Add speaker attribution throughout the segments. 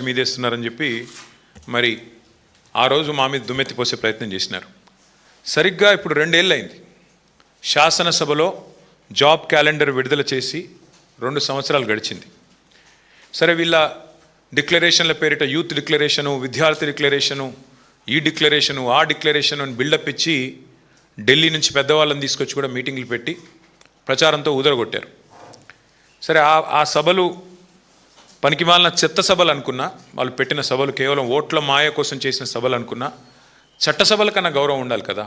Speaker 1: మీదేస్తున్నారని చెప్పి మరి ఆ రోజు మా మీద దుమ్మెత్తి పోసే ప్రయత్నం చేసినారు. సరిగ్గా ఇప్పుడు 2 ఏళ్ళు అయింది. శాసనసభలో జాబ్ క్యాలెండర్ విడుదల చేసి 2 సంవత్సరాలు గడిచింది. సరే, వీళ్ళ డిక్లరేషన్ల పేరిట యూత్ డిక్లరేషను, విద్యార్థి డిక్లరేషను, ఈ డిక్లరేషను, ఆ డిక్లరేషను అని బిల్డప్ ఇచ్చి ఢిల్లీ నుంచి పెద్దవాళ్ళని తీసుకొచ్చి కూడా మీటింగ్లు పెట్టి ప్రచారంతో ఊదరగొట్టారు. సరే, ఆ సభలు పనికిమాలిన చెత్త సభలు అనుకున్నా, వాళ్ళు పెట్టిన సభలు కేవలం ఓట్ల మాయ కోసం చేసిన సభలు అనుకున్నా, చట్టసభల కన్నా గౌరవం ఉండాలి కదా.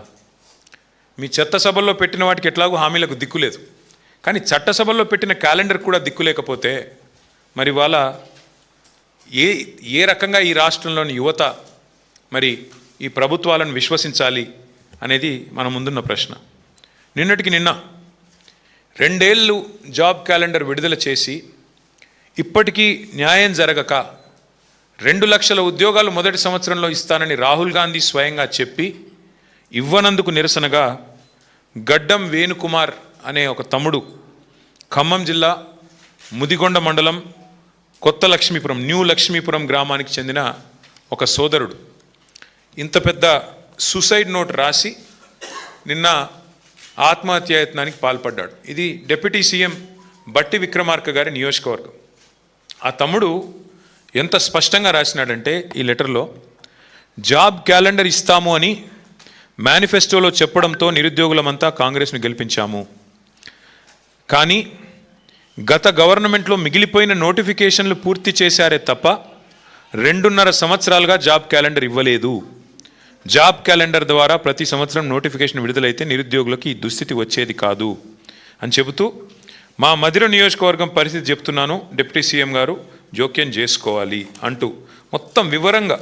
Speaker 1: మీ చెత్త సభల్లో పెట్టిన వాటికి ఎట్లాగో హామీలకు దిక్కు లేదు, కానీ చట్టసభల్లో పెట్టిన క్యాలెండర్ కూడా దిక్కు లేకపోతే మరి వాళ్ళ ఏ రకంగా ఈ రాష్ట్రంలోని యువత మరి ఈ ప్రభుత్వాలను విశ్వసించాలి అనేది మన ముందున్న ప్రశ్న. నిన్నటికి నిన్న 2 ఏళ్ళు జాబ్ క్యాలెండర్ విడుదల చేసి ఇప్పటికీ న్యాయం జరగక 2 లక్షల ఉద్యోగాలు మొదటి సంవత్సరంలో ఇస్తానని రాహుల్ గాంధీ స్వయంగా చెప్పి ఇవ్వనందుకు నిరసనగా గడ్డం వేణుకుమార్ అనే ఒక తమ్ముడు ఖమ్మం జిల్లా ముదిగొండ మండలం కొత్త లక్ష్మీపురం, న్యూ లక్ష్మీపురం గ్రామానికి చెందిన ఒక సోదరుడు ఇంత పెద్ద సూసైడ్ నోట్ రాసి నిన్న ఆత్మహత్యాయత్నానికి పాల్పడ్డాడు. ఇది డిప్యూటీ సీఎం బట్టి విక్రమార్క గారి నియోజకవర్గం. ఆ తమ్ముడు ఎంత స్పష్టంగా రాసినాడంటే ఈ లెటర్లో, జాబ్ క్యాలెండర్ ఇస్తాము అని మేనిఫెస్టోలో చెప్పడంతో నిరుద్యోగులమంతా కాంగ్రెస్ను గెలిపించాము. కానీ గత గవర్నమెంట్లో మిగిలిపోయిన నోటిఫికేషన్లు పూర్తి చేశారే తప్ప 2.5 సంవత్సరాలుగా జాబ్ క్యాలెండర్ ఇవ్వలేదు. జాబ్ క్యాలెండర్ ద్వారా ప్రతి సంవత్సరం నోటిఫికేషన్ విడుదలైతే నిరుద్యోగులకు ఈ దుస్థితి వచ్చేది కాదు అని చెబుతూ, మా మధిర నియోజకవర్గం పరిస్థితి చెప్తున్నాను, డిప్యూటీ సీఎం గారు జోక్యం చేసుకోవాలి అంటూ మొత్తం వివరంగా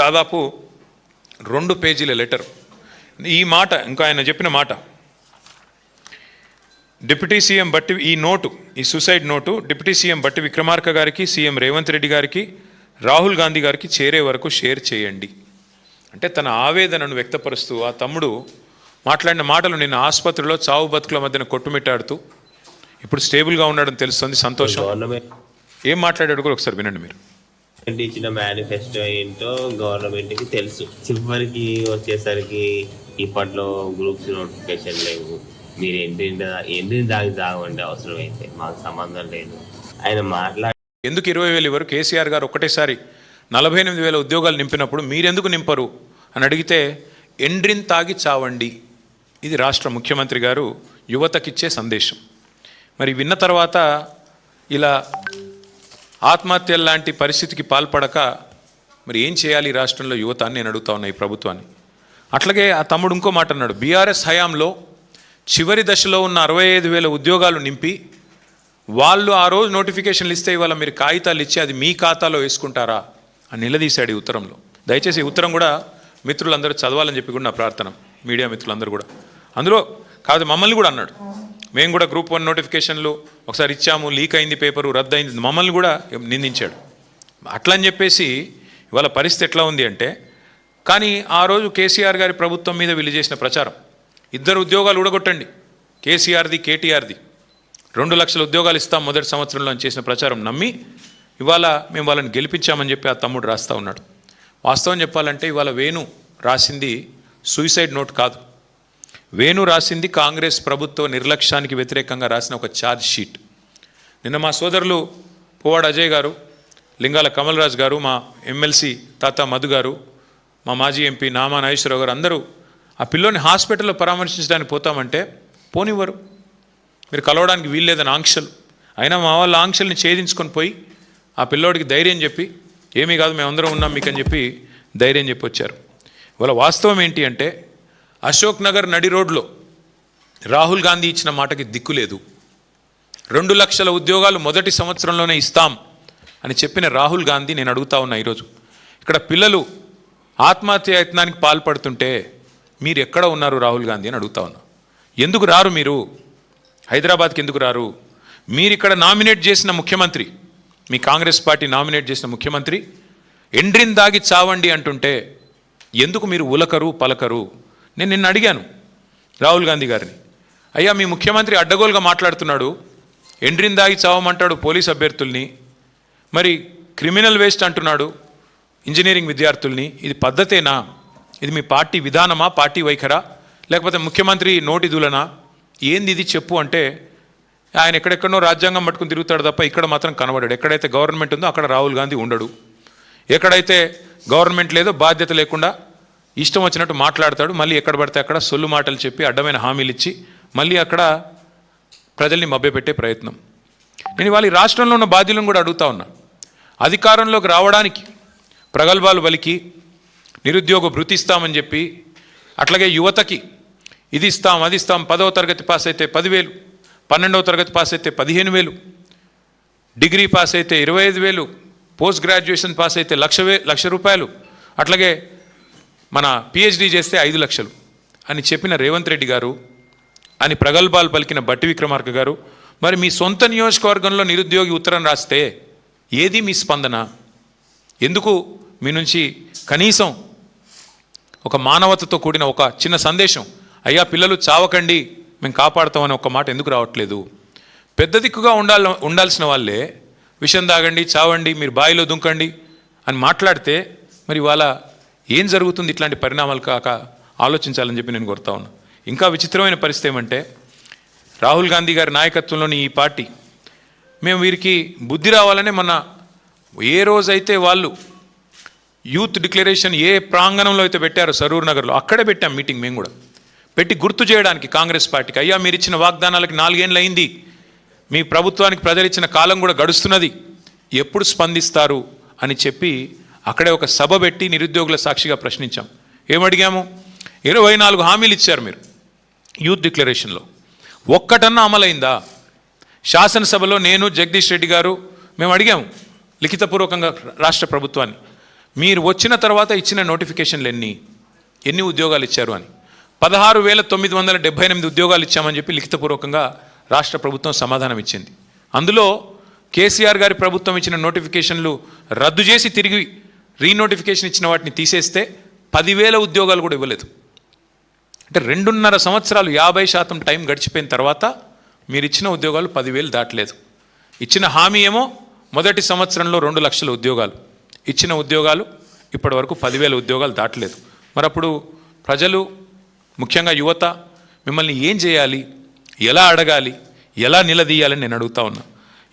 Speaker 1: దాదాపు 2 పేజీల లెటర్. ఈ మాట ఇంకా ఆయన చెప్పిన మాట, డిప్యూటీ సీఎం బట్టి ఈ సూసైడ్ నోటు డిప్యూటీ సీఎం బట్టి విక్రమార్క గారికి, సీఎం రేవంత్ రెడ్డి గారికి, రాహుల్ గాంధీ గారికి చేరే వరకు షేర్ చేయండి అంటే తన ఆవేదనను వ్యక్తపరుస్తూ ఆ తమ్ముడు మాట్లాడిన మాటలు నిన్న ఆసుపత్రిలో చావు బతుకుల మధ్యన కొట్టుమిట్టాడుతూ ఇప్పుడు స్టేబుల్గా ఉన్నాడని తెలుస్తుంది. సంతోషం. ఏం మాట్లాడాడు కూడా ఒకసారి వినండి మీరు.
Speaker 2: ఇచ్చిన మేనిఫెస్టో ఏంటో గవర్నమెంట్కి తెలుసు. చివరికి వచ్చేసరికి ఇప్పట్లో గ్రూప్స్ నోటిఫికేషన్ లేవు. మీరు ఎండిని దాగండి, అవసరం అయితే మాకు సంబంధం లేదు. ఆయన
Speaker 1: ఎందుకు 20,000 ఇవ్వరు? కేసీఆర్ గారు ఒకటేసారి 48,000 ఉద్యోగాలు నింపినప్పుడు మీరెందుకు నింపరు అని అడిగితే ఎండ్రిన్ తాగి చావండి. ఇది రాష్ట్ర ముఖ్యమంత్రి గారు యువతకిచ్చే సందేశం. మరి విన్న తర్వాత ఇలా ఆత్మహత్యల లాంటి పరిస్థితికి పాల్పడక మరి ఏం చేయాలి ఈ రాష్ట్రంలో యువత అని నేను అడుగుతా ఉన్నా ఈ ప్రభుత్వాన్ని. అట్లాగే ఆ తమ్ముడు ఇంకో మాట అన్నాడు, బీఆర్ఎస్ హయాంలో చివరి దశలో ఉన్న 65,000 ఉద్యోగాలు నింపి వాళ్ళు ఆ రోజు నోటిఫికేషన్లు ఇస్తే ఇవాళ మీరు కాగితాలు ఇచ్చి అది మీ ఖాతాలో వేసుకుంటారా అని నిలదీశాడు ఈ ఉత్తరంలో. దయచేసి ఈ ఉత్తరం కూడా మిత్రులందరూ చదవాలని చెప్పి కూడా నా ప్రార్థన, మీడియా మిత్రులందరూ కూడా. అందులో కాదు మమ్మల్ని కూడా అన్నాడు, మేము కూడా గ్రూప్ 1 నోటిఫికేషన్లు ఒకసారి ఇచ్చాము, లీక్ అయింది, పేపరు రద్దు అయింది, మమ్మల్ని కూడా నిందించాడు. అట్లా అని చెప్పేసి ఇవాళ పరిస్థితి ఎట్లా ఉంది అంటే, కానీ ఆ రోజు కేసీఆర్ గారి ప్రభుత్వం మీద వీళ్ళు చేసిన ప్రచారం, 2 ఉద్యోగాలు ఊడగొట్టండి, కేసీఆర్ది కేటీఆర్ది 2 లక్షల ఉద్యోగాలు ఇస్తాం మొదటి సంవత్సరంలో అని చేసిన ప్రచారం నమ్మి ఇవాళ మేము వాళ్ళని గెలిపించామని చెప్పి ఆ తమ్ముడు రాస్తూ ఉన్నాడు. వాస్తవం చెప్పాలంటే ఇవాళ వేణు రాసింది సూసైడ్ నోట్ కాదు. వేణు రాసింది కాంగ్రెస్ ప్రభుత్వ నిర్లక్ష్యానికి వ్యతిరేకంగా రాసిన ఒక ఛార్జ్ షీట్. నిన్న మా సోదరులు పువ్వాడ అజయ్ గారు, లింగాల కమల్ రాజ్ గారు, మా ఎమ్మెల్సీ తాత మధు గారు, మా మాజీ ఎంపీ నామా నాగేశ్వరరావు గారు అందరూ ఆ పిల్లోని హాస్పిటల్లో పరామర్శించడానికి పోతామంటే పోనివ్వరు, మీరు కలవడానికి వీల్లేదని ఆంక్షలు. అయినా మా వాళ్ళ ఆంక్షల్ని ఛేదించుకొని పోయి ఆ పిల్లోడికి ధైర్యం చెప్పి, ఏమీ కాదు మేమందరం ఉన్నాం మీకు అని చెప్పి ధైర్యం చెప్పి వచ్చారు. ఇవాళ వాస్తవం ఏంటి అంటే, అశోక్ నగర్ నడి రోడ్లో రాహుల్ గాంధీ ఇచ్చిన మాటకి దిక్కులేదు. 2 లక్షల ఉద్యోగాలు మొదటి సంవత్సరంలోనే ఇస్తాం అని చెప్పిన రాహుల్ గాంధీ, నేను అడుగుతా ఉన్నా ఈరోజు ఇక్కడ పిల్లలు ఆత్మహత్య యత్నానికి పాల్పడుతుంటే మీరు ఎక్కడ ఉన్నారు రాహుల్ గాంధీ అని అడుగుతా ఉన్నా. ఎందుకు రారు మీరు హైదరాబాద్కి? ఎందుకు రారు? మీరు ఇక్కడ నామినేట్ చేసిన ముఖ్యమంత్రి, మీ కాంగ్రెస్ పార్టీ నామినేట్ చేసిన ముఖ్యమంత్రి ఎండ్రిన్ దాగి చావండి అంటుంటే ఎందుకు మీరు ఉలకరు పలకరు? నేను నిన్న అడిగాను రాహుల్ గాంధీ గారిని, అయ్యా మీ ముఖ్యమంత్రి అడ్డగోలుగా మాట్లాడుతున్నాడు, ఎండ్రిన్ దాగి చావమంటాడు పోలీస్ అభ్యర్థుల్ని, మరి క్రిమినల్ వేస్ట్ అంటున్నాడు ఇంజనీరింగ్ విద్యార్థుల్ని. ఇది పద్ధతేనా? ఇది మీ పార్టీ విధానమా, పార్టీ వైఖరా, లేకపోతే ముఖ్యమంత్రి నోటి దూలనా? ఏంది ఇది చెప్పు అంటే ఆయన ఎక్కడెక్కడో రాజ్యాంగం పట్టుకుని తిరుగుతాడు తప్ప ఇక్కడ మాత్రం కనబడాడు. ఎక్కడైతే గవర్నమెంట్ ఉందో అక్కడ రాహుల్ గాంధీ ఉండడు. ఎక్కడైతే గవర్నమెంట్ లేదో బాధ్యత లేకుండా ఇష్టం వచ్చినట్టు మాట్లాడతాడు. మళ్ళీ ఎక్కడ పడితే అక్కడ సొల్లు మాటలు చెప్పి అడ్డమైన హామీలు ఇచ్చి మళ్ళీ అక్కడ ప్రజల్ని మభ్యపెట్టే ప్రయత్నం. నేను ఇవాళ ఈ రాష్ట్రంలో ఉన్న బాధ్యులను కూడా అడుగుతా ఉన్నా. అధికారంలోకి రావడానికి ప్రగల్భాలు పలికి నిరుద్యోగ భృతి ఇస్తామని చెప్పి, అట్లాగే యువతకి ఇది ఇస్తాం అది ఇస్తాం, 10వ తరగతి పాస్ అయితే 10,000, 12వ తరగతి పాస్ అయితే 15,000, డిగ్రీ పాస్ అయితే 25,000, పోస్ట్ గ్రాడ్యుయేషన్ పాస్ అయితే లక్ష రూపాయలు, అట్లాగే మన పిహెచ్డి చేస్తే 5 లక్షలు అని చెప్పిన రేవంత్ రెడ్డి గారు, అని ప్రగల్భాలు పలికిన బట్టి విక్రమార్క గారు, మరి మీ సొంత నియోజకవర్గంలో నిరుద్యోగి ఉత్తరం రాస్తే ఏది మీ స్పందన? ఎందుకు మీ నుంచి కనీసం ఒక మానవతతో కూడిన ఒక చిన్న సందేశం, అయ్యా పిల్లలు చావకండి మేము కాపాడుతామని ఒక మాట ఎందుకు రావట్లేదు? పెద్ద దిక్కుగా ఉండాల్సిన వాళ్ళే విషం తాగండి, చావండి, మీరు బావిలో దుంకండి అని మాట్లాడితే మరి ఇవాళ ఏం జరుగుతుంది? ఇట్లాంటి పరిణామాలు కాక ఆలోచించాలని చెప్పి నేను కోరుతా ఉన్నా. ఇంకా విచిత్రమైన పరిస్థితి ఏమంటే, రాహుల్ గాంధీ గారి నాయకత్వంలోని ఈ పార్టీ మేము వీరికి బుద్ధి రావాలనే మొన్న ఏ రోజైతే వాళ్ళు యూత్ డిక్లరేషన్ ఏ ప్రాంగణంలో అయితే పెట్టారో సరూర్ నగర్లో, అక్కడే పెట్టాం మీటింగ్. మేము కూడా పెట్టి గుర్తు చేయడానికి కాంగ్రెస్ పార్టీకి, అయ్యా మీరు ఇచ్చిన వాగ్దానాలకి 4 ఏళ్ళు అయింది, మీ ప్రభుత్వానికి ప్రజలు ఇచ్చిన కాలం కూడా గడుస్తున్నది, ఎప్పుడు స్పందిస్తారు అని చెప్పి అక్కడే ఒక సభ పెట్టి నిరుద్యోగుల సాక్షిగా ప్రశ్నించాం. ఏమడిగాము? 24 హామీలు ఇచ్చారు మీరు యూత్ డిక్లరేషన్లో, ఒక్కటన్నా అమలైందా? శాసనసభలో నేను, జగదీష్ రెడ్డి గారు మేము అడిగాము లిఖితపూర్వకంగా రాష్ట్ర ప్రభుత్వాన్ని, మీరు వచ్చిన తర్వాత ఇచ్చిన నోటిఫికేషన్లు ఎన్ని ఉద్యోగాలు ఇచ్చారు అని. 16,978 ఉద్యోగాలు ఇచ్చామని చెప్పి లిఖితపూర్వకంగా రాష్ట్ర ప్రభుత్వం సమాధానం ఇచ్చింది. అందులో కేసీఆర్ గారి ప్రభుత్వం ఇచ్చిన నోటిఫికేషన్లు రద్దు చేసి తిరిగి రీనోటిఫికేషన్ ఇచ్చిన వాటిని తీసేస్తే 10,000 ఉద్యోగాలు కూడా ఇవ్వలేదు. అంటే 2.5 సంవత్సరాలు 50% టైం గడిచిపోయిన తర్వాత మీరు ఇచ్చిన ఉద్యోగాలు 10,000 దాటలేదు. ఇచ్చిన హామీ ఏమో మొదటి సంవత్సరంలో 2 లక్షల ఉద్యోగాలు, ఇచ్చిన ఉద్యోగాలు ఇప్పటి వరకు 10,000 ఉద్యోగాలు దాటలేదు. మరి అప్పుడు ప్రజలు, ముఖ్యంగా యువత మిమ్మల్ని ఏం చేయాలి, ఎలా అడగాలి, ఎలా నిలదీయాలని నేను అడుగుతా ఉన్నా.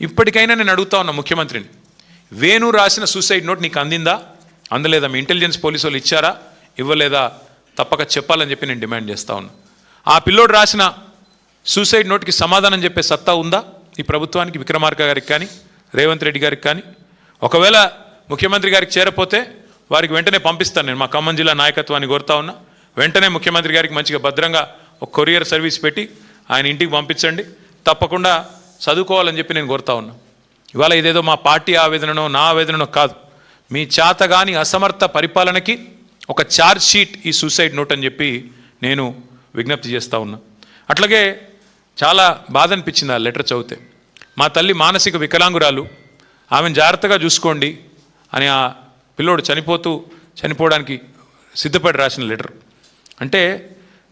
Speaker 1: ఇప్పటికైనా నేను అడుగుతా ఉన్నా ముఖ్యమంత్రిని, వేణు రాసిన సూసైడ్ నోట్ నీకు అందిందా, అందలేదా? మీ ఇంటెలిజెన్స్ పోలీసు వాళ్ళు ఇచ్చారా, ఇవ్వలేదా? తప్పక చెప్పాలని చెప్పి నేను డిమాండ్ చేస్తూ ఉన్నా. ఆ పిల్లోడు రాసిన సూసైడ్ నోట్కి సమాధానం చెప్పే సత్తా ఉందా ఈ ప్రభుత్వానికి, విక్రమార్క గారికి కానీ రేవంత్ రెడ్డి గారికి కానీ? ఒకవేళ ముఖ్యమంత్రి గారికి చేరపోతే వారికి వెంటనే పంపిస్తాను. నేను మా ఖమ్మం జిల్లా నాయకత్వాన్ని కోరుతా ఉన్నా, వెంటనే ముఖ్యమంత్రి గారికి మంచిగా భద్రంగా ఒక కొరియర్ సర్వీస్ పెట్టి ఆయన ఇంటికి పంపించండి, తప్పకుండా చదువుకోవాలని చెప్పి నేను కోరుతా ఉన్నా. ఇవాళ ఇదేదో మా పార్టీ ఆవేదననో నా ఆవేదననో కాదు, మీ చేతగాని అసమర్థ పరిపాలనకి ఒక ఛార్జ్ షీట్ ఈ సూసైడ్ నోట్ అని చెప్పి నేను విజ్ఞప్తి చేస్తూ ఉన్నా. అట్లాగే చాలా బాధ అనిపించింది ఆ లెటర్ చదివితే. మా తల్లి మానసిక వికలాంగురాలు, ఆమెను జాగ్రత్తగా చూసుకోండి అని ఆ పిల్లోడు చనిపోవడానికి సిద్ధపడి రాసిన లెటర్. అంటే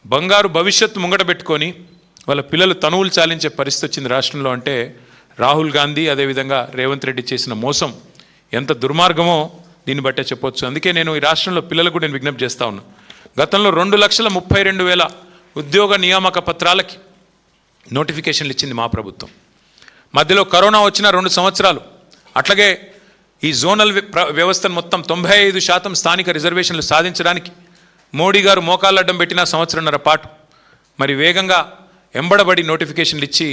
Speaker 1: బంగారు భవిష్యత్తు ముంగట పెట్టుకొని వాళ్ళ పిల్లలు తనువులు చాలించే పరిస్థితి వచ్చింది రాష్ట్రంలో. అంటే రాహుల్ గాంధీ అదేవిధంగా రేవంత్ రెడ్డి చేసిన మోసం ఎంత దుర్మార్గమో దీన్ని బట్టే చెప్పొచ్చు. అందుకే నేను ఈ రాష్ట్రంలో పిల్లలకు నేను విజ్ఞప్తి చేస్తూ ఉన్నా. గతంలో 2,32,000 ఉద్యోగ నియామక పత్రాలకి నోటిఫికేషన్లు ఇచ్చింది మా ప్రభుత్వం. మధ్యలో కరోనా వచ్చిన 2 సంవత్సరాలు, అట్లాగే ఈ జోనల్ వ్యవస్థను మొత్తం 95% స్థానిక రిజర్వేషన్లు సాధించడానికి మోడీ గారు మోకాళ్ళడ్డం పెట్టిన 1.5 సంవత్సరాల పాటు మరి వేగంగా ఎంబడబడి నోటిఫికేషన్లు ఇచ్చి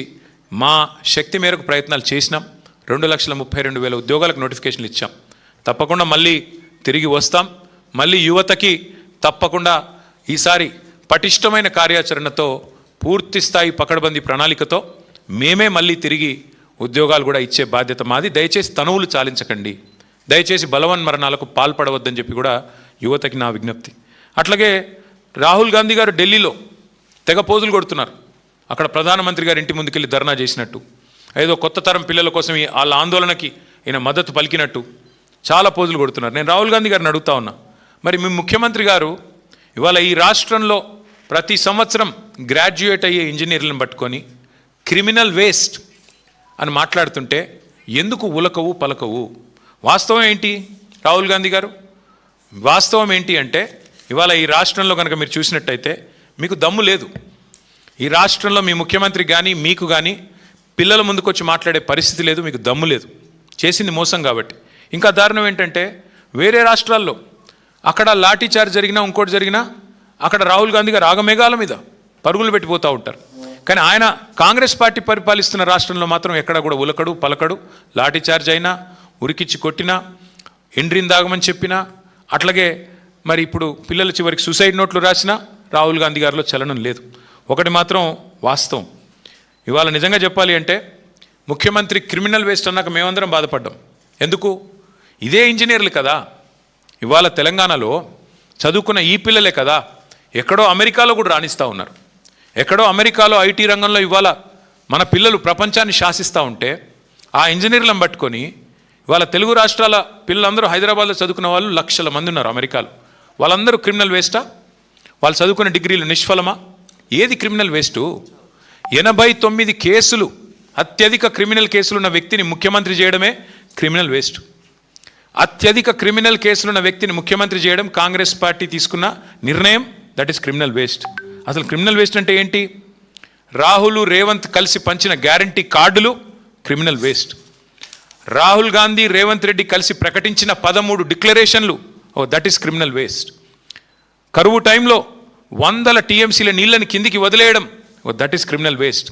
Speaker 1: మా శక్తి మేరకు ప్రయత్నాలు చేసినాం. 2,32,000 ఉద్యోగాలకు నోటిఫికేషన్లు ఇచ్చాం. తప్పకుండా మళ్ళీ తిరిగి వస్తాం. మళ్ళీ యువతకి తప్పకుండా ఈసారి పటిష్టమైన కార్యాచరణతో, పూర్తి స్థాయి పకడ్బందీ ప్రణాళికతో మేమే మళ్ళీ తిరిగి ఉద్యోగాలు కూడా ఇచ్చే బాధ్యత మాది. దయచేసి తనువులు చాలించకండి, దయచేసి బలవన్మరణాలకు పాల్పడవద్దని చెప్పి కూడా యువతకి నా విజ్ఞప్తి. అట్లాగే రాహుల్ గాంధీ గారు ఢిల్లీలో తెగ పోజులు కొడుతున్నారు. అక్కడ ప్రధానమంత్రి గారి ఇంటి ముందుకెళ్ళి ధర్నా చేసినట్టు, ఏదో కొత్త తరం పిల్లల కోసం వాళ్ళ ఆందోళనకి ఈయన మద్దతు పలికినట్టు చాలా పోజులు కొడుతున్నారు. నేను రాహుల్ గాంధీ గారిని అడుగుతా ఉన్నా, మరి మీ ముఖ్యమంత్రి గారు ఇవాళ ఈ రాష్ట్రంలో ప్రతి సంవత్సరం గ్రాడ్యుయేట్ అయ్యే ఇంజనీర్లను పట్టుకొని క్రిమినల్ వేస్ట్ అని మాట్లాడుతుంటే ఎందుకు ఉలకవు పలకవు? వాస్తవం ఏంటి రాహుల్ గాంధీ గారు? వాస్తవం ఏంటి అంటే ఇవాళ ఈ రాష్ట్రంలో కనుక మీరు చూసినట్టయితే మీకు దమ్ము లేదు. ఈ రాష్ట్రంలో మీ ముఖ్యమంత్రి కానీ మీకు కానీ పిల్లల ముందుకు వచ్చి మాట్లాడే పరిస్థితి లేదు, మీకు దమ్ము లేదు. చేసింది మోసం కాబట్టి. ఇంకా దారుణం ఏంటంటే వేరే రాష్ట్రాల్లో అక్కడ లాఠీ చార్జ్ జరిగినా ఇంకోటి జరిగినా అక్కడ రాహుల్ గాంధీ గారు ఆగమేఘాల మీద పరుగులు పెట్టిపోతూ ఉంటారు. కానీ ఆయన కాంగ్రెస్ పార్టీ పరిపాలిస్తున్న రాష్ట్రంలో మాత్రం ఎక్కడ కూడా ఉలకడు పలకడు. లాఠీ చార్జ్ అయినా, ఉరికిచ్చి కొట్టినా, ఎండ్రిని దాగమని చెప్పినా, అట్లాగే మరి ఇప్పుడు పిల్లల చివరికి సూసైడ్ నోట్లు రాసినా రాహుల్ గాంధీ గారిలో చలనం లేదు. ఒకటి మాత్రం వాస్తవం, ఇవాళ నిజంగా చెప్పాలి అంటే ముఖ్యమంత్రి క్రిమినల్ వేస్ట్ అన్నాక మేమందరం బాధపడ్డాం. ఎందుకు? ఇదే ఇంజనీర్లు కదా ఇవాళ తెలంగాణలో చదువుకున్న ఈ పిల్లలే కదా ఎక్కడో అమెరికాలో కూడా రాణిస్తూ ఉన్నారు. ఎక్కడో అమెరికాలో ఐటీ రంగంలో ఇవాళ మన పిల్లలు ప్రపంచాన్ని శాసిస్తూ ఉంటే ఆ ఇంజనీర్లను పట్టుకొని ఇవాళ తెలుగు రాష్ట్రాల పిల్లలందరూ హైదరాబాద్లో చదువుకున్న వాళ్ళు లక్షల మంది ఉన్నారు అమెరికాలో. వాళ్ళందరూ క్రిమినల్ వేస్టా? వాళ్ళు చదువుకున్న డిగ్రీలు నిష్ఫలమా? ఏది క్రిమినల్ వేస్టు? 89 కేసులు, అత్యధిక క్రిమినల్ కేసులున్న వ్యక్తిని ముఖ్యమంత్రి చేయడమే క్రిమినల్ వేస్ట్. అత్యధిక క్రిమినల్ కేసులున్న వ్యక్తిని ముఖ్యమంత్రి చేయడం కాంగ్రెస్ పార్టీ తీసుకున్న నిర్ణయం, దట్ ఈస్ క్రిమినల్ వేస్ట్. అసలు క్రిమినల్ వేస్ట్ అంటే ఏంటి? రాహుల్ రేవంత్ కలిసి పంచిన గ్యారంటీ కార్డులు క్రిమినల్ వేస్ట్. రాహుల్ గాంధీ రేవంత్ రెడ్డి కలిసి ప్రకటించిన 13 డిక్లరేషన్లు, దట్ ఈస్ క్రిమినల్ వేస్ట్. కరువు టైంలో 100 టీఎంసీల నీళ్ళని కిందికి వదిలేయడం, దట్ ఈస్ క్రిమినల్ వేస్ట్.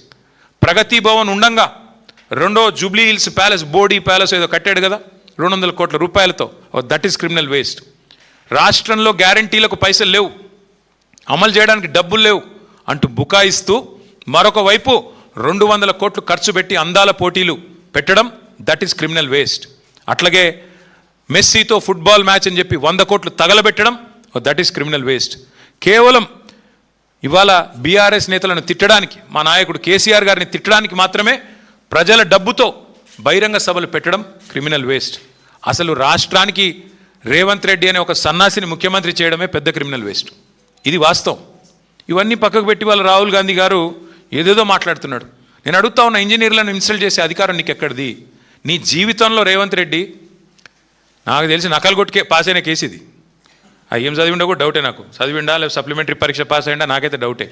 Speaker 1: ప్రగతి భవన్ ఉండంగా రెండో Jubilee hills palace, body palace ఏదో కట్టాడు కదా 200 కోట్ల రూపాయలతో, దట్ ఈస్ క్రిమినల్ వేస్ట్. రాష్ట్రంలో గ్యారంటీలకు పైసలు లేవు, అమలు చేయడానికి డబ్బులు లేవు అంటూ బుకాయిస్తూ మరొక వైపు 200 కోట్లు ఖర్చు పెట్టి అందాల పోటీలు పెట్టడం, దట్ ఈస్ క్రిమినల్ వేస్ట్. అట్లాగే మెస్సీతో ఫుట్బాల్ మ్యాచ్ అని చెప్పి 100 కోట్లు తగలబెట్టడం, దట్ ఈస్ క్రిమినల్ వేస్ట్. కేవలం ఇవాళ బీఆర్ఎస్ నేతలను తిట్టడానికి, మా నాయకుడు కేసీఆర్ గారిని తిట్టడానికి మాత్రమే ప్రజల డబ్బుతో బహిరంగ సభలు పెట్టడం క్రిమినల్ వేస్ట్. అసలు రాష్ట్రానికి రేవంత్ రెడ్డి అనే ఒక సన్నాసిని ముఖ్యమంత్రి చేయడమే పెద్ద క్రిమినల్ వేస్ట్. ఇది వాస్తవం. ఇవన్నీ పక్కకు పెట్టి వాళ్ళ రాహుల్ గాంధీ గారు ఏదేదో మాట్లాడుతున్నాడు. నేను అడుగుతా ఉన్న, ఇంజనీర్లను ఇన్సల్ట్ చేసే అధికారం నీకు ఎక్కడిది? నీ జీవితంలో రేవంత్ రెడ్డి నాకు తెలిసి నకలు కొట్టుకే పాస్ అయిన కేసు ఇది. ఏం చదివిండో కూడా డౌటే నాకు. చదివిండా లేదా సప్లిమెంటరీ పరీక్ష పాస్ అయ్యిందా నాకైతే డౌటే.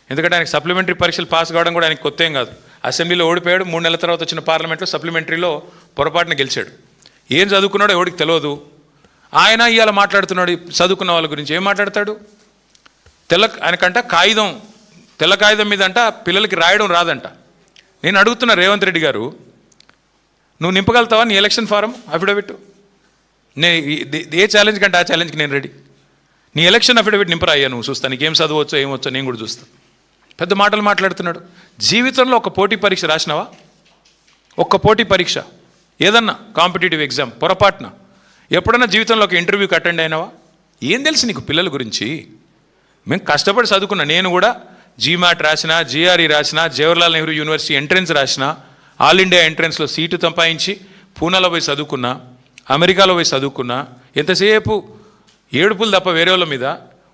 Speaker 1: ఎందుకంటే ఆయనకి సప్లిమెంటరీ పరీక్షలు పాస్ కావడం కూడా ఆయనకి కొత్త ఏం కాదు. అసెంబ్లీలో ఓడిపోయాడు, 3 నెలల తర్వాత వచ్చిన పార్లమెంట్లో సప్లిమెంటరీలో పొరపాటున గెలిచాడు. ఏం చదువుకున్నాడో ఎవడికి తెలియదు. ఆయన ఇవాళ మాట్లాడుతున్నాడు చదువుకున్న వాళ్ళ గురించి. ఏం మాట్లాడతాడు? ఆయనకంట కాగితం, తెల్ల కాగితం మీద అంట పిల్లలకి రాయడం రాదంట. నేను అడుగుతున్న రేవంత్ రెడ్డి గారు, నువ్వు నింపగలుగుతావా నీ ఎలక్షన్ ఫారం అఫిడవిట్? ఏ ఛాలెంజ్ కంటే ఆ ఛాలెంజ్కి నేను రెడీ. నీ ఎలక్షన్ అఫిడవిట్ నింపరా అయ్యా, నువ్వు చూస్తా నీకేం చదవచ్చో ఏమొచ్చో నేను కూడా చూస్తాను. పెద్ద మాటలు మాట్లాడుతున్నాడు. జీవితంలో ఒక పోటీ పరీక్ష రాసినావా? ఒక్క పోటీ పరీక్ష ఏదన్నా కాంపిటేటివ్ ఎగ్జామ్ పొరపాటున ఎప్పుడన్నా జీవితంలో ఒక ఇంటర్వ్యూకి అటెండ్ అయినావా? ఏం తెలుసు నీకు పిల్లల గురించి? మేము కష్టపడి చదువుకున్నా. నేను కూడా జీమాట్ రాసిన, జిఆర్ఈ రాసిన, జవహర్లాల్ నెహ్రూ యూనివర్సిటీ ఎంట్రన్స్ రాసిన, ఆల్ ఇండియా ఎంట్రన్స్లో సీటు సంపాదించి పూనాలో పోయి చదువుకున్నా, అమెరికాలో పోయి చదువుకున్నా. ఎంతసేపు ఏడుపులు తప్ప వేరే వాళ్ళ మీద.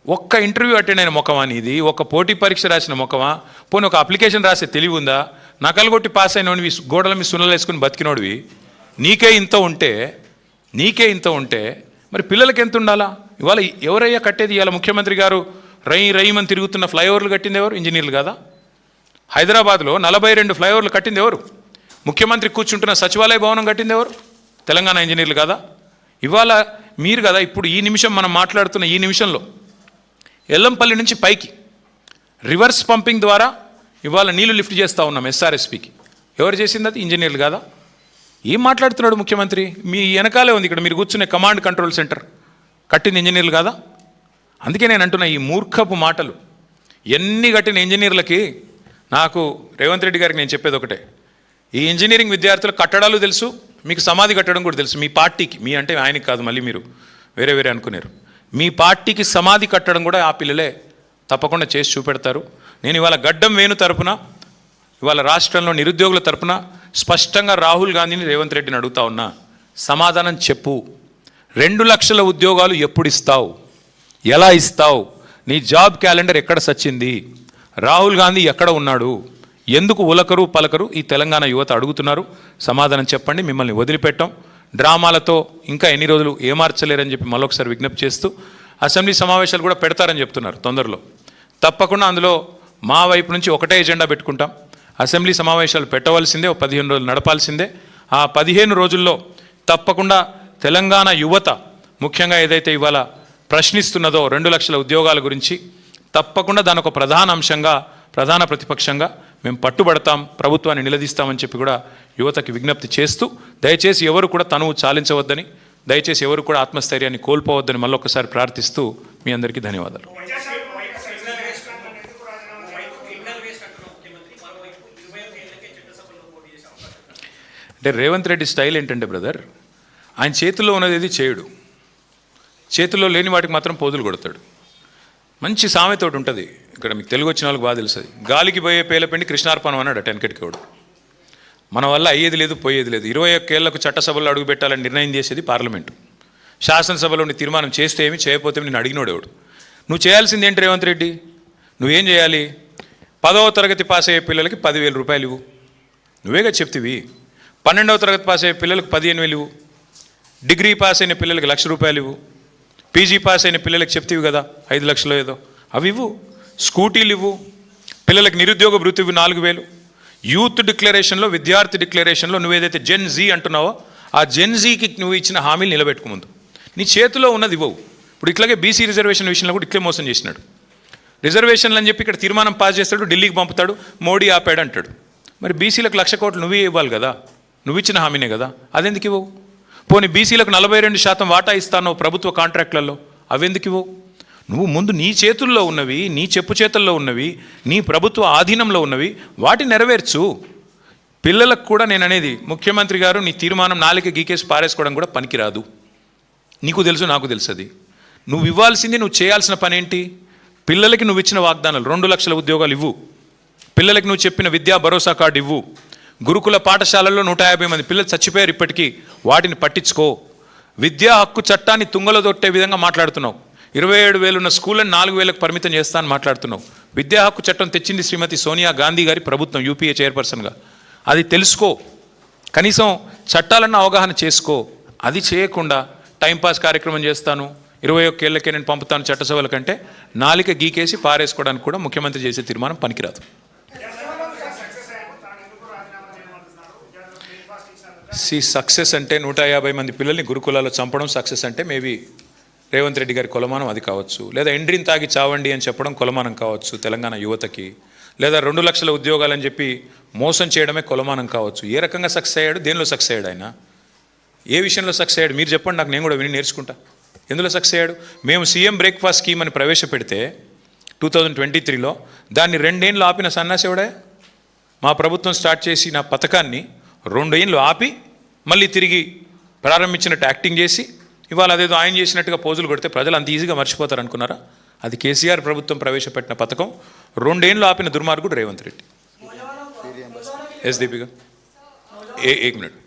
Speaker 1: ఒక్క ఇంటర్వ్యూ అటెండ్ అయిన ముఖమా నీది? ఒక్క పోటీ పరీక్ష రాసిన ముఖమా? పోనీ ఒక అప్లికేషన్ రాసే తెలివి ఉందా? నకలు కొట్టి పాస్ అయినోడివి, గోడల మీద సున్నలు వేసుకుని బతికినోడివి. నీకే ఇంత ఉంటే మరి పిల్లలకి ఎంత ఉండాలా? ఇవాళ ఎవరయ్యా కట్టేది? ఇవాళ ముఖ్యమంత్రి గారు రైమని తిరుగుతున్న ఫ్లైఓవర్లు కట్టింది ఎవరు? ఇంజనీర్లు కాదా? హైదరాబాద్లో 42 ఫ్లైఓవర్లు కట్టింది ఎవరు? ముఖ్యమంత్రి కూర్చుంటున్న సచివాలయ భవనం కట్టింది ఎవరు? తెలంగాణ ఇంజనీర్లు కాదా? ఇవాళ మీరు కదా ఇప్పుడు ఈ నిమిషం మనం మాట్లాడుతున్న ఈ నిమిషంలో ఎల్లంపల్లి నుంచి పైకి రివర్స్ పంపింగ్ ద్వారా ఇవాళ నీళ్లు లిఫ్ట్ చేస్తూ ఉన్నాం ఎస్ఆర్ఎస్పికి. ఎవరు చేసింది అది? ఇంజనీర్లు కాదా? ఏం మాట్లాడుతున్నాడు ముఖ్యమంత్రి? మీ వెనకాలే ఉంది ఇక్కడ మీరు కూర్చునే కమాండ్ కంట్రోల్ సెంటర్, కట్టింది ఇంజనీర్లు కాదా? అందుకే నేను అంటున్నా, ఈ మూర్ఖపు మాటలు ఎన్ని కట్టిన ఇంజనీర్లకి నాకు రేవంత్ రెడ్డి గారికి నేను చెప్పేది ఒకటే, ఈ ఇంజనీరింగ్ విద్యార్థులకు కట్టడాలు తెలుసు, మీకు సమాధి కట్టడం కూడా తెలుసు. మీ పార్టీకి, మీ అంటే ఆయనకి కాదు, మళ్ళీ మీరు వేరే అనుకున్నారు, మీ పార్టీకి సమాధి కట్టడం కూడా ఆ పిల్లలే తప్పకుండా చేసి చూపెడతారు. నేను ఇవాళ గడ్డం వేణు తరపున, ఇవాళ రాష్ట్రంలో నిరుద్యోగుల తరపున స్పష్టంగా రాహుల్ గాంధీని రేవంత్ రెడ్డిని అడుగుతా ఉన్నా, సమాధానం చెప్పు. 2 లక్షల ఉద్యోగాలు ఎప్పుడు ఇస్తావు? ఎలా ఇస్తావు? నీ జాబ్ క్యాలెండర్ ఎక్కడ సచ్చింది? రాహుల్ గాంధీ ఎక్కడ ఉన్నాడు? ఎందుకు ఉలకరు పలకరు? ఈ తెలంగాణ యువత అడుగుతున్నారు. సమాధానం చెప్పండి, మిమ్మల్ని వదిలిపెట్టాం. డ్రామాలతో ఇంకా ఎన్ని రోజులు ఏమార్చలేరని చెప్పి మరొకసారి విజ్ఞప్తి చేస్తూ అసెంబ్లీ సమావేశాలు కూడా పెడతారని చెప్తున్నారు తొందరలో. తప్పకుండా అందులో మా వైపు నుంచి ఒకటే ఎజెండా పెట్టుకుంటాం. అసెంబ్లీ సమావేశాలు పెట్టవలసిందే, 15 రోజులు నడపాల్సిందే. ఆ 15 రోజుల్లో తప్పకుండా తెలంగాణ యువత ముఖ్యంగా ఏదైతే ఇవాళ ప్రశ్నిస్తున్నదో 2 లక్షల ఉద్యోగాల గురించి తప్పకుండా దాని ఒక ప్రధాన అంశంగా, ప్రధాన ప్రతిపక్షంగా మేము పట్టుబడతాం, ప్రభుత్వాన్ని నిలదీస్తామని చెప్పి కూడా యువతకి విజ్ఞప్తి చేస్తూ, దయచేసి ఎవరు కూడా తనువు చాలించవద్దని, దయచేసి ఎవరు కూడా ఆత్మస్థైర్యాన్ని కోల్పోవద్దని మళ్ళొకసారి ప్రార్థిస్తూ మీ అందరికీ ధన్యవాదాలు. అంటే రేవంత్ రెడ్డి స్టైల్ ఏంటంటే బ్రదర్, ఆయన చేతుల్లో ఉన్నది ఏది చేయడు, చేతుల్లో లేని వాటికి మాత్రం పోదులు కొడతాడు. మంచి సామెత ఒకటి ఉంటుంది, ఇక్కడ మీకు తెలుగు వచ్చిన వాళ్ళకి బాగా తెలుస్తుంది. గాలికి పోయే పేలపిండి కృష్ణార్పణం అన్నాడు వెనకటికోడు. మన వల్ల అయ్యేది లేదు, పోయేది లేదు. 21 ఏళ్లకు చట్టసభలో అడుగు పెట్టాలని నిర్ణయం చేసేది పార్లమెంటు. శాసనసభలో నీ తీర్మానం చేస్తే ఏమి, చేయకపోతే నేను అడిగినోడేవాడు. నువ్వు చేయాల్సింది ఏంటి రేవంత్ రెడ్డి? నువ్వేం చేయాలి? 10వ తరగతి పాస్ అయ్యే పిల్లలకి 10,000 రూపాయలు ఇవ్వు. నువ్వేగా చెప్తివి. 12వ తరగతి పాస్ అయ్యే పిల్లలకు 15,000 ఇవ్వు. డిగ్రీ పాస్ అయిన పిల్లలకి 1,00,000 రూపాయలు ఇవ్వు. పీజీ పాస్ అయిన పిల్లలకి చెప్తివి కదా 5 లక్షలు ఏదో, అవి ఇవ్వు. స్కూటీలు ఇవ్వు. పిల్లలకి నిరుద్యోగ భృతి ఇవ్వు 4,000. యూత్ డిక్లరేషన్లో, విద్యార్థి డిక్లరేషన్లో నువ్వేదైతే జెన్ జీ అంటున్నావో ఆ జెన్ జీకి నువ్వు ఇచ్చిన హామీలు నిలబెట్టుకు ముందు. నీ చేతిలో ఉన్నది ఇవ్వవు. ఇప్పుడు ఇట్లాగే బీసీ రిజర్వేషన్ విషయంలో కూడా ఇట్లే మోసం చేసినాడు. రిజర్వేషన్లు అని చెప్పి ఇక్కడ తీర్మానం పాస్ చేస్తాడు, ఢిల్లీకి పంపుతాడు, మోడీ ఆపాడు అంటాడు. మరి బీసీలకు 1,00,000 కోట్లు నువ్వే ఇవ్వాలి కదా, నువ్వు ఇచ్చిన హామీనే కదా, అదెందుకు ఇవ్వవు? పోనీ బీసీలకు 42% వాటా ఇస్తాను ప్రభుత్వ కాంట్రాక్ట్లలో, అవెందుకు ఇవ్వవు? నువ్వు ముందు నీ చేతుల్లో ఉన్నవి, నీ చెప్పు చేతుల్లో ఉన్నవి, నీ ప్రభుత్వ ఆధీనంలో ఉన్నవి వాటిని నెరవేర్చు. పిల్లలకు కూడా నేను అనేది, ముఖ్యమంత్రి గారు నీ తీర్మానం నాలుక గీకేసి పారేసుకోవడం కూడా పనికిరాదు. నీకు తెలుసు, నాకు తెలుసు. అది నువ్వు ఇవ్వాల్సింది, నువ్వు చేయాల్సిన పని ఏంటి? పిల్లలకి నువ్వు ఇచ్చిన వాగ్దానాలు 2 లక్షల ఉద్యోగాలు ఇవ్వు. పిల్లలకి నువ్వు చెప్పిన విద్యా భరోసా కార్డు ఇవ్వు. గురుకుల పాఠశాలల్లో 150 మంది పిల్లలు చచ్చిపోయారు ఇప్పటికీ, వాటిని పట్టించుకో. విద్యా హక్కు చట్టాన్ని తుంగలో దొట్టే విధంగా మాట్లాడుతున్నావు. 27,000 ఉన్న స్కూళ్ళని 4,000కు పరిమితం చేస్తానని మాట్లాడుతున్నావు. విద్యా హక్కు చట్టం తెచ్చింది శ్రీమతి సోనియా గాంధీ గారి ప్రభుత్వం, యూపీఏ చైర్పర్సన్గా. అది తెలుసుకో, కనీసం చట్టాలన్న అవగాహన చేసుకో. అది చేయకుండా టైంపాస్ కార్యక్రమం చేస్తాను, 21 ఏళ్ళకే నేను పంపుతాను చట్టసభల కంటే నాలిక గీకేసి పారేసుకోవడానికి కూడా ముఖ్యమంత్రి చేసే తీర్మానం పనికిరాదు. సక్సెస్ అంటే 150 మంది పిల్లల్ని గురుకులాల్లో చంపడం సక్సెస్ అంటే మేబీ రేవంత్ రెడ్డి గారి కొలమానం అది కావచ్చు, లేదా ఎండ్రిన్ తాగి చావండి అని చెప్పడం కొలమానం కావచ్చు తెలంగాణ యువతకి, లేదా 2 లక్షల ఉద్యోగాలని చెప్పి మోసం చేయడమే కొలమానం కావచ్చు. ఏ రకంగా సక్సెస్ అయ్యాడు, దేనిలో సక్సెస్ అయ్యాడు ఆయన, ఏ విషయంలో సక్సెస్ అయ్యాడు మీరు చెప్పండి, నాకు నేను కూడా విని నేర్చుకుంటా. ఎందులో సక్సెస్ అయ్యాడు? మేము సీఎం బ్రేక్ఫాస్ట్ స్కీమ్ అని ప్రవేశపెడితే 2023లో దాన్ని 2 ఏళ్ళు ఆపిన సన్నాసేవుడే. మా ప్రభుత్వం స్టార్ట్ చేసిన పథకాన్ని 2 ఏళ్ళు ఆపి మళ్ళీ తిరిగి ప్రారంభించినట్టు యాక్టింగ్ చేసి ఇవాళ అదేదో ఆయన చేసినట్టుగా పోజులు కొడితే ప్రజలు అంత ఈజీగా మర్చిపోతారు అనుకున్నారా? అది కేసీఆర్ ప్రభుత్వం ప్రవేశపెట్టిన పథకం. 2 ఏళ్ళు ఆపిన దుర్మార్గుడు రేవంత్ రెడ్డి. Yes Deepika, 1 minute.